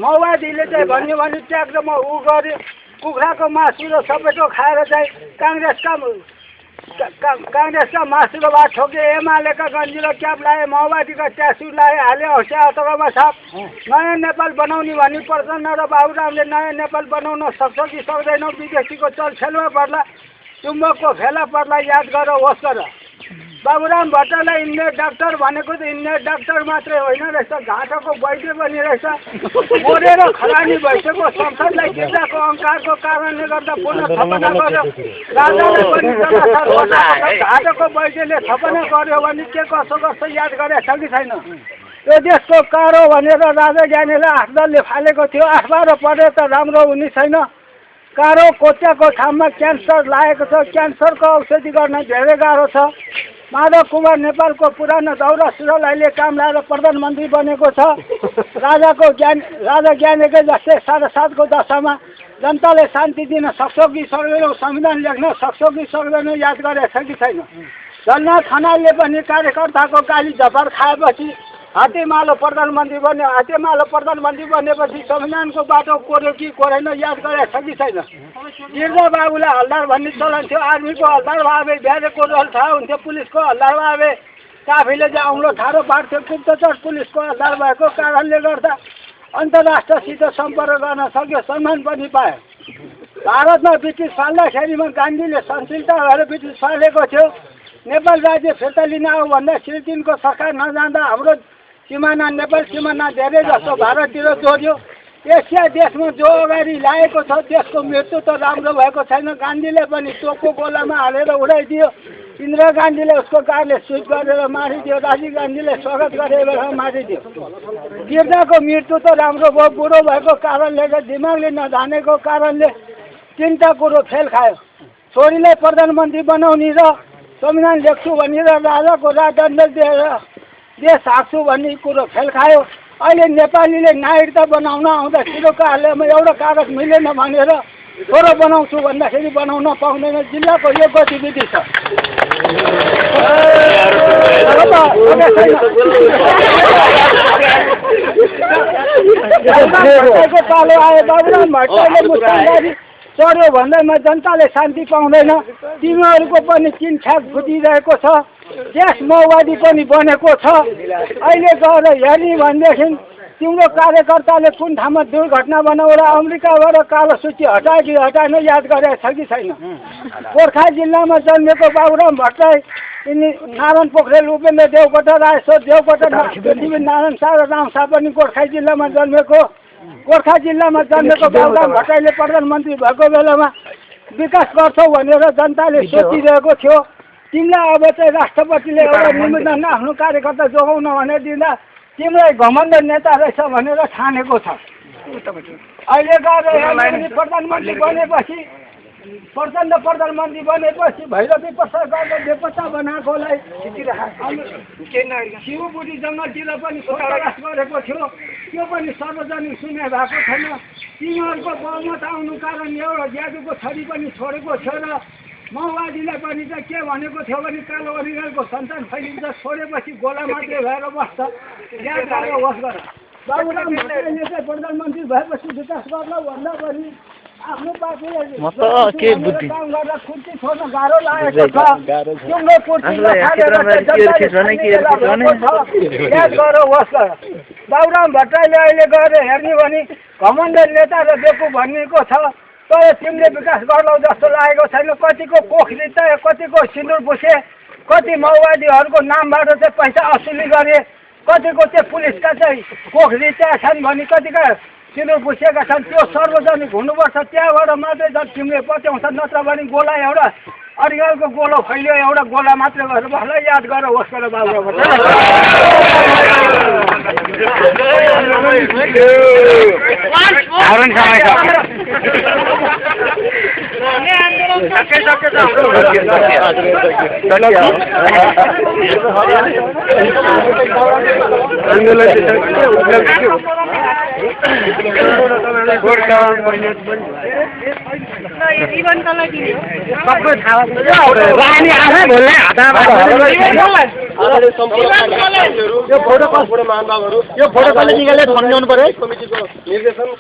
माओवादीले चाहिँ भन्यो भने ट्याक्रोमा उ गर्यो कुखुराको मासु र सबैको खाएर चाहिँ काङ्ग्रेसका मासुको भात ठोके एमालेका गन्जिलो क्याप लाए माओवादीका ट्यासु लाए हाले हौस्या अथवा साप नयाँ नेपाल बनाउने भनी प्रचण्ड र बाबुरामले नयाँ नेपाल बनाउन सक्छ कि सक्दैनौ विदेशीको चलखेलमा पर्ला चुम्बकको फेला पर्ला याद गर होस् गर बाबुराम भट्टराईलाई इन्डियन डाक्टर भनेको त इन्डियन डाक्टर मात्रै होइन रहेछ घाँटोको वैद्य पनि रहेछ मरेर खरानी भइसक्यो संसदलाई गिर्जाको अहङ्कारको कारणले गर्दा पुनः थपना गर्यो राजाले पनि घाँटोको वैद्यले थपना गर्यो भने के कसो गर्छ याद गरेछ कि छैन यो देशको कारो भनेर राजा ज्ञानीले 8 दलले फालेको थियो 8 बार पढे त राम्रो हुने छैन कारो कोच्याको ठाउँमा क्यान्सर लागेको छ क्यान्सरको औषधि गर्न धेरै गाह्रो छ माधव कुमार नेपालको पुरानो दौरा सुरुवालले काम लाएर प्रधानमन्त्री बनेको छ राजा ज्ञानीकै जस्तै 7.5 को दशामा जनताले शान्ति दिन सक्छौ कि सक्दैनौ संविधान लेख्न सक्छौ कि सक्दैनौ याद गरेछ कि छैन जगन्नाथ खनालले पनि कार्यकर्ताको गाली झपार खाएपछि हातेमालो प्रधानमन्त्री बन्यो हातेमालो प्रधानमन्त्री बनेपछि संविधानको बाटो कोर्यो कि कोरेन याद गरेछ कि छैन गिर्जा बाबुले हल्दार भन्ने चलन थियो आर्मीको हल्दार भावे ब्यारेको रोल थाहा हुन्थ्यो पुलिसको हल्दार भावे काफीले चाहिँ औँलो ठाडो पार्थ्यो गुप्तचर पुलिसको हल्दार भएको कारणले गर्दा अन्तर्राष्ट्रसित सम्पर्क गर्न सक्यो सम्मान पनि पायो भारतमा ब्रिटिस फाल्दाखेरिमा गान्धीले संशीलता भएर ब्रिटिस फालेको थियो नेपाल राज्य फिर्ता लिन आऊ भन्दा सिल्चिनको सरकार नजाँदा हाम्रो सिमाना नेपाल सिमाना धेरै जस्तो भारततिर जोड्यो एसिया देशमा जो अगाडि लागेको छ त्यसको मृत्यु त राम्रो भएको छैन गान्धीले पनि तोपको गोलामा हालेर उडाइदियो इन्दिरा गान्धीले उसको कारले सुट गरेर मारिदियो राजीव गान्धीले स्वागत गरेर मारिदियो गिर्जाको मृत्यु त राम्रो भयो बुढो भएको कारणले दिमागले नजानेको कारणले 3टा कुरो फेल खायो छोरीलाई प्रधानमन्त्री बनाउने र संविधान लेख्छु भनेर राजाको राजदण्ड दिएर देश हाँक्छु भन्ने कुरो फेल खायो अहिले नेपालीले नागरिकता बनाउन आउँदा सिरोकाहरूले एउटा कागज मिलेन भनेर छोरो बनाउँछु भन्दाखेरि बनाउन पाउँदैन जिल्लाको यो गतिविधि छ पालो आयो बाबुराम भट्टराईले मुस्ताङबारी चढ्यो भन्दैमा जनताले शान्ति पाउँदैन तिमीहरूको पनि चिनछ्याक फुटिरहेको छ देश माओवादी पनि बनेको छ अहिले गएर हेर्ने भनेदेखि तिम्रो कार्यकर्ताले कुन ठाउँमा दुर्घटना बनाएर अमेरिकाबाट कालो सूची हटायो कि हटाएन याद गरेछ कि छैन गोर्खा जिल्लामा जन्मेको बाबुराम भट्टराई यिनी नारायण पोखरेल उपेन्द्र देवकोटा रायश्वर देवकोटा पृथ्वी नारायण शाह र राम शाह पनि गोर्खा जिल्लामा जन्मेको गोर्खा जिल्लामा जन्मेको बाबुराम भट्टराईले प्रधानमन्त्री भएको बेलामा विकास गर्छौ भनेर जनताले सोचिरहेको थियो तिमीलाई अब चाहिँ राष्ट्रपतिले एउटा निवेदन आफ्नो कार्यकर्ता जोगाउन भनेर दिँदा तिमीलाई घमण्ड नेता रहेछ भनेर ठानेको छ अहिले गएर प्रधानमन्त्री बनेपछि प्रचण्ड प्रधानमन्त्री बनेपछि भैरवी प्रसाद गरेर बेपत्ता बनाएकोलाई शिवपुरी जङ्गलतिर पनि खोटारास गरेको थियो त्यो पनि सार्वजनिक सुने भएको छैन तिमीहरूको बहुमत आउनु कारण एउटा ज्यादुको छरी पनि छोडेको थियो र माओवादीलाई पनि चाहिँ के भनेको थियो भने कालो अरिगलको सन्तान फैलिन्छ छोडेपछि गोला मात्रै भएर बस्छ याद गरेर होस् गर बाबुराम भट्टराईले चाहिँ प्रधानमन्त्री भएपछि विकास गर्ला भन्दा पनि आफ्नो पार्टीले काम गर्दा कुर्सी छोड्न गाह्रो लागेको छ तिम्रो कुर्सी याद गरेर होस् गर बाबुराम भट्टराईले अहिले गएर हेर्ने भने घमण्ड नेता र बेकु भनिएको छ तर तिमीले विकास गर्लौ जस्तो लागेको छैन कतिको कोख रिचायो कतिको सिन्दुर पुछे कति माओवादीहरूको नामबाट चाहिँ पैसा असुली गरे कतिको चाहिँ पुलिसका चाहिँ कोख रिचाएका छन् भने कतिका सिन्दुर पुछेका छन् त्यो सार्वजनिक हुनुपर्छ त्यहाँबाट मात्रै जब तिमीले पत्याउँछ नत्र भने गोला एउटा अरिगलको गोलो फैलियो एउटा गोला मात्रै गरेर बस्ला याद गरेर होस् गरेर बाबुराम यो फोटो कसले निकाले भन्नु पर्यो है कमिटीको निर्देशन